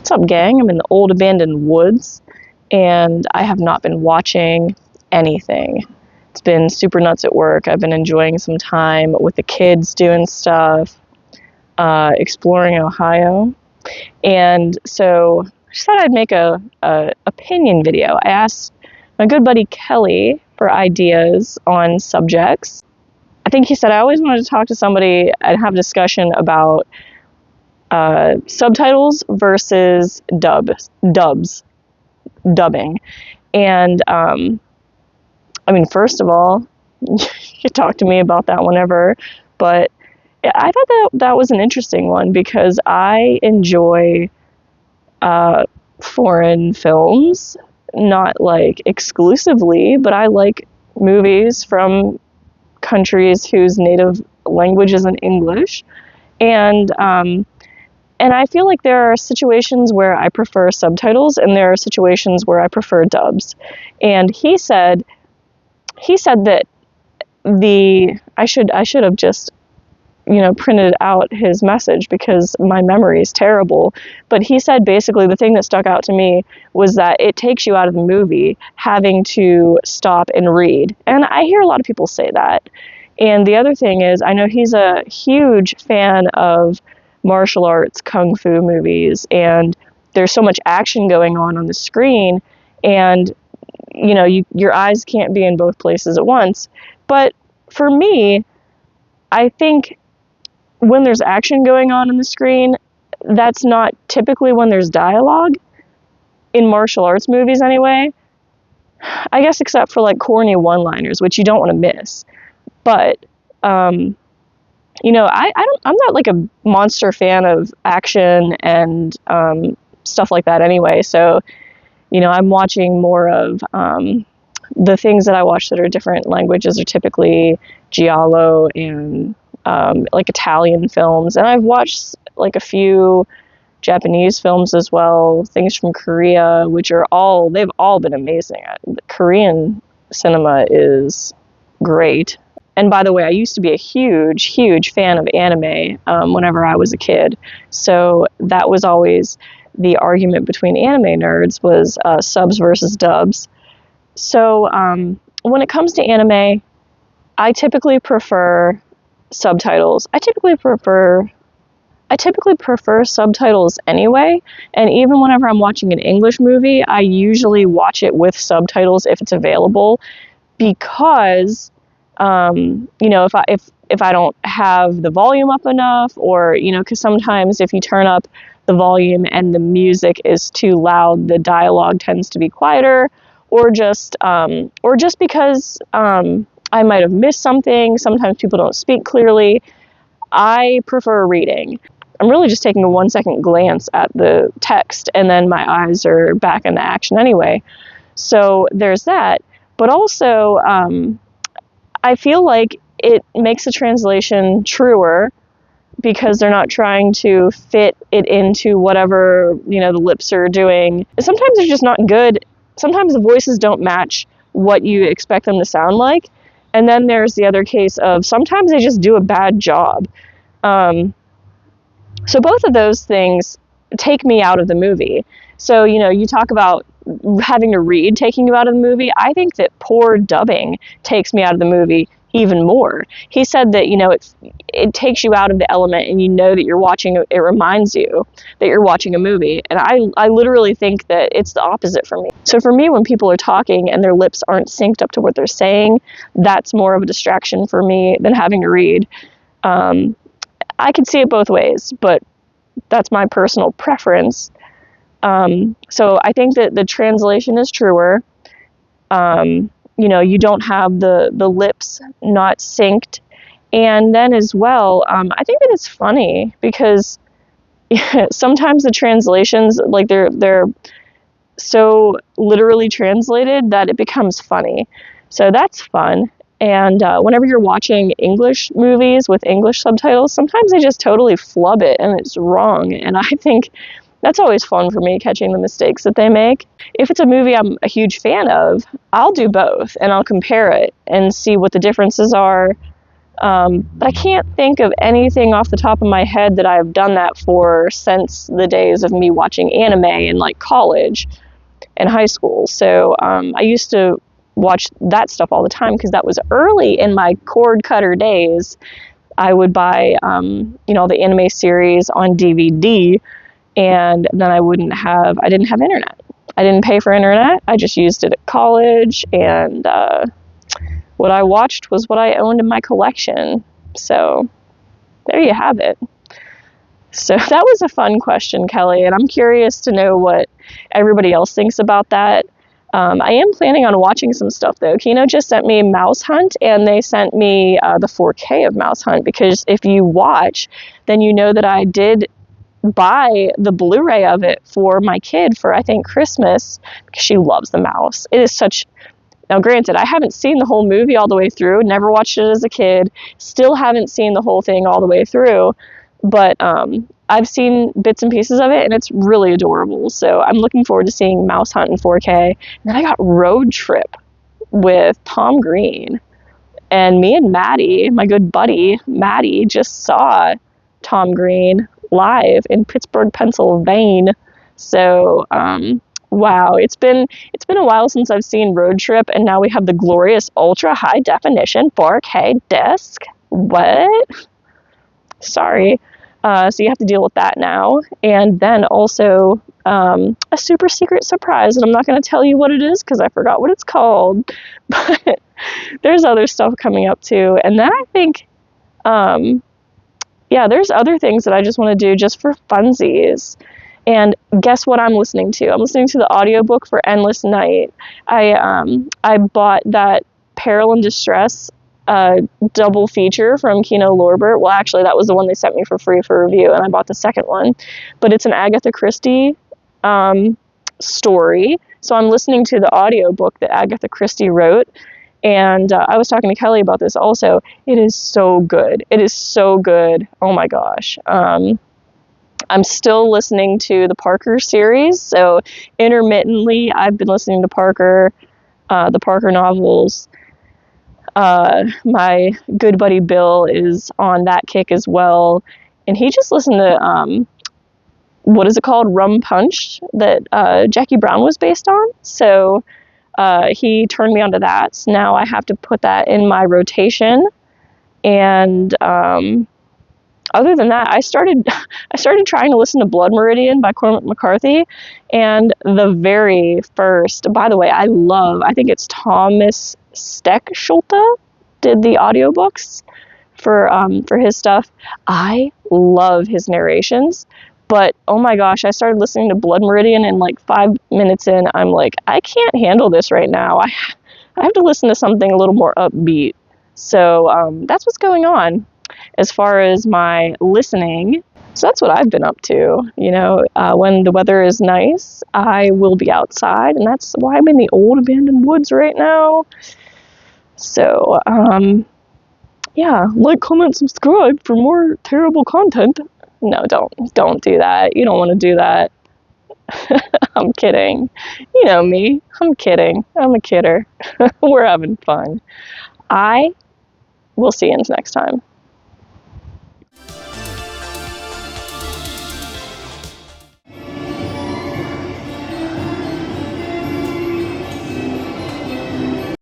What's up, gang? I'm in the old abandoned woods, and I have not been watching anything. It's been super nuts at work. I've been enjoying some time with the kids doing stuff, exploring Ohio. And so I just thought I'd make a opinion video. I asked my good buddy Kelly for ideas on subjects. I think he said I always wanted to talk to somebody and have a discussion about subtitles versus dubbing. And I mean, first of all, you can talk to me about that whenever, but I thought that was an interesting one because I enjoy foreign films, not like exclusively, but I like movies from countries whose native language isn't English. And I feel like there are situations where I prefer subtitles and there are situations where I prefer dubs. And he said that I should have just, printed out his message because my memory is terrible. But he said basically the thing that stuck out to me was that it takes you out of the movie having to stop and read. And I hear a lot of people say that. And the other thing is, I know he's a huge fan of martial arts, kung fu movies, and there's so much action going on the screen, and your eyes can't be in both places at once. But for me, I think when there's action going on the screen, that's not typically when there's dialogue in martial arts movies anyway. I guess except for like corny one-liners, which you don't want to miss. But I'm not like a monster fan of action and stuff like that anyway. So, I'm watching more of the things that I watch that are different languages are typically giallo and like Italian films. And I've watched like a few Japanese films as well, things from Korea, which they've all been amazing. Korean cinema is great. And by the way, I used to be a huge, huge fan of anime whenever I was a kid. So that was always the argument between anime nerds was subs versus dubs. So when it comes to anime, I typically prefer subtitles. I typically prefer subtitles anyway. And even whenever I'm watching an English movie, I usually watch it with subtitles if it's available, because if I don't have the volume up enough, or because sometimes if you turn up the volume and the music is too loud, the dialogue tends to be quieter, or just because I might have missed something. Sometimes people don't speak clearly. I prefer reading. I'm really just taking a 1-second glance at the text, and then my eyes are back in the action anyway. So there's that. But also, I feel like it makes the translation truer because they're not trying to fit it into whatever, the lips are doing. Sometimes they're just not good. Sometimes the voices don't match what you expect them to sound like. And then there's the other case of sometimes they just do a bad job. So both of those things take me out of the movie. So, you talk about having to read taking you out of the movie. I think that poor dubbing takes me out of the movie even more. He said that, it takes you out of the element, and that you're watching, it reminds you that you're watching a movie. And I literally think that it's the opposite for me. So for me, when people are talking and their lips aren't synced up to what they're saying, that's more of a distraction for me than having to read. I can see it both ways, but that's my personal preference. So I think that the translation is truer. You don't have the lips not synced. And then as well, I think that it's funny because sometimes the translations, like they're so literally translated that it becomes funny. So that's fun. And whenever you're watching English movies with English subtitles, sometimes they just totally flub it and it's wrong. And I think that's always fun for me, catching the mistakes that they make. If it's a movie I'm a huge fan of, I'll do both and I'll compare it and see what the differences are. But I can't think of anything off the top of my head that I've done that for since the days of me watching anime in like college and high school. So I used to watch that stuff all the time because that was early in my cord cutter days. I would buy, the anime series on DVD, and then I didn't have internet. I didn't pay for internet. I just used it at college, and what I watched was what I owned in my collection. So there you have it. So that was a fun question, Kelly, and I'm curious to know what everybody else thinks about that. I am planning on watching some stuff, though. Kino just sent me Mouse Hunt, and they sent me the 4K of Mouse Hunt, because if you watch, then you know that I did buy the Blu-ray of it for my kid for, I think, Christmas, because she loves the mouse. It is such... Now, granted, I haven't seen the whole movie all the way through, never watched it as a kid, still haven't seen the whole thing all the way through, but I've seen bits and pieces of it, and it's really adorable. So I'm looking forward to seeing Mouse Hunt in 4K. And then I got Road Trip with Tom Green. And me and Maddie, my good buddy, Maddie, just saw Tom Green live in Pittsburgh, Pennsylvania. So, wow, it's been a while since I've seen Road Trip, and now we have the glorious ultra high definition 4K disc. What? Sorry. So you have to deal with that now. And then also a super secret surprise, and I'm not going to tell you what it is because I forgot what it's called. But there's other stuff coming up too. And then I think, there's other things that I just want to do just for funsies. And guess what I'm listening to? I'm listening to the audiobook for Endless Night. I bought that Peril and Distress double feature from Kino Lorber. Well, actually, that was the one they sent me for free for review, and I bought the second one. But it's an Agatha Christie story. So I'm listening to the audiobook that Agatha Christie wrote. And I was talking to Kelly about this also. It is so good. It is so good. Oh my gosh. I'm still listening to the Parker series. So intermittently, I've been listening to Parker, the Parker novels. My good buddy Bill is on that kick as well. And he just listened to, what is it called? Rum Punch, that Jackie Brown was based on. So he turned me onto that. So now I have to put that in my rotation. And other than that, I started trying to listen to Blood Meridian by Cormac McCarthy, and the very first, by the way, I think it's Thomas Steck-Schulte did the audiobooks for his stuff. I love his narrations, but oh my gosh, I started listening to Blood Meridian, and like 5 minutes in, I'm like, I can't handle this right now. I have to listen to something a little more upbeat. So that's what's going on as far as my listening. So that's what I've been up to. When the weather is nice, I will be outside, and that's why I'm in the old abandoned woods right now. So, like, comment, subscribe for more terrible content. No, don't do that. You don't want to do that. I'm kidding. You know me. I'm kidding. I'm a kidder. We're having fun. I will see you next time.